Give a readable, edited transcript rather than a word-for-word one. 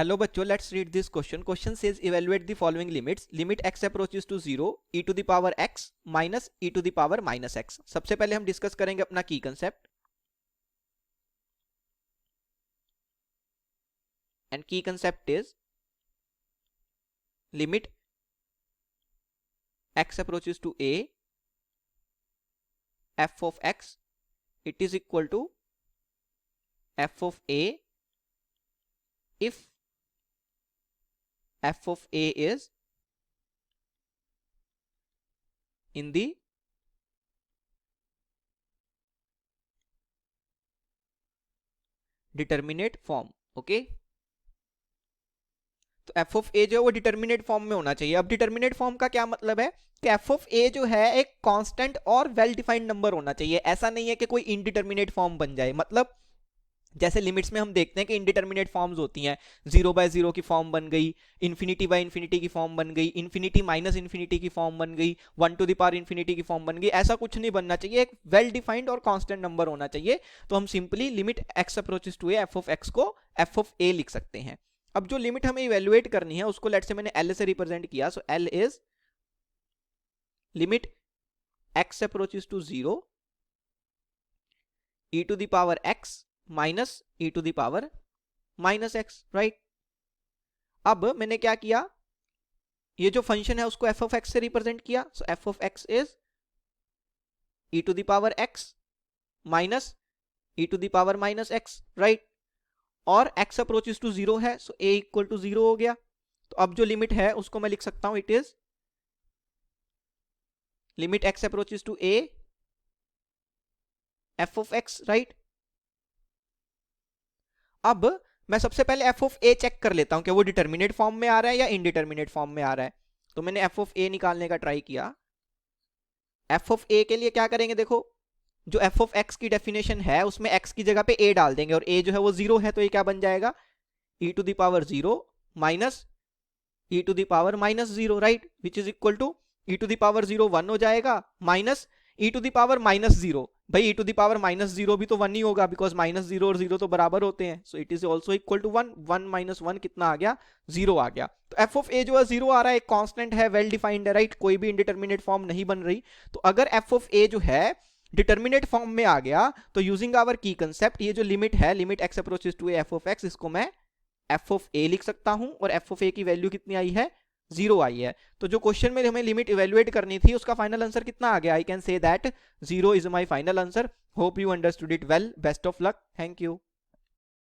Hello बच्चों, let's read this question. Question says evaluate the following limits. Limit x approaches to 0, e to the power x minus e to the power minus x. सबसे पहले हम discuss करेंगे अपना की concept. And key concept is limit x approaches to a, f of x, it is equal to f of a if f of a is in the determinate form. Okay, तो f of a जो है वो determinate form में होना चाहिए. अब determinate form का क्या मतलब है कि f ऑफ a जो है एक कांस्टेंट और वेल डिफाइंड नंबर होना चाहिए. ऐसा नहीं है कि कोई इनडिटर्मिनेट फॉर्म बन जाए. मतलब जैसे लिमिट्स में हम देखते हैं कि इनडिटर्मिनेट फॉर्म्स होती हैं. 0/0 की फॉर्म बन गई, इन्फिनिटी बाय इन्फिनिटी की फॉर्म बन गई, इन्फिनिटी माइनस इन्फिनिटी की फॉर्म बन गई, 1 टू द पावर इन्फिनिटी की फॉर्म बन गई. ऐसा कुछ नहीं बनना चाहिए. एक वेल डिफाइंड और कांस्टेंट नंबर होना चाहिए. तो हम simply limit x approaches to a f of x को f ऑफ a लिख सकते हैं. अब जो लिमिट हमें इवेल्युएट करनी है उसको लेट से मैंने l से रिप्रेजेंट किया. So l is limit x approaches to 0 e to the power x minus e to the power minus x. Right, अब मैंने क्या किया, ये जो फंक्शन है उसको f ऑफ x से रिप्रेजेंट किया. So f of x is e to the power x minus e to the power minus x. Right, और x अप्रोचेस टू 0 है, सो a इक्वल टू 0 हो गया. तो अब जो लिमिट है उसको मैं लिख सकता हूं, it is limit x approaches to a f of x. Right, अब मैं सबसे पहले f ऑफ a चेक कर लेता हूं कि वो डिटर्मिनेट फॉर्म में आ रहा है या इनडिटर्मिनेट फॉर्म में आ रहा है. तो मैंने f ऑफ a निकालने का ट्राई किया. f ऑफ a के लिए क्या करेंगे, देखो जो f ऑफ x की डेफिनेशन है उसमें x की जगह पे a डाल देंगे और a जो है वो 0 है. तो ये क्या बन जाएगा, e to the power 0 minus e to the power minus 0. Right, which is equal to e to the power 0 1 हो जाएगा minus e to the power minus 0. भाई e to the power minus 0 भी तो 1 ही होगा बिकॉज माइनस 0 और 0 तो बराबर होते हैं. So it is also equal to 1. 1 minus 1 कितना आ गया, 0 आ गया. तो f ऑफ a जो है 0 आ रहा है, एक कांस्टेंट है, वेल डिफाइंड है. राइट, कोई भी इंडिटर्मिनेट फॉर्म नहीं बन रही. तो अगर f ऑफ a जो है डिटर्मिनेट फॉर्म में आ गया तो यूजिंग आवर की कंसेप्ट ये जो लिमिट है, limit x approaches to a f of x, इसको मैं f ऑफ a लिख सकता हूं. और f ऑफ a की वैल्यू कितनी आई है, 0 आई है. तो जो क्वेश्चन में हमें लिमिट इवेल्युएट करनी थी उसका फाइनल आंसर कितना आ गया, I can say that 0 is my final answer. Hope you understood it well. Best of luck. Thank you.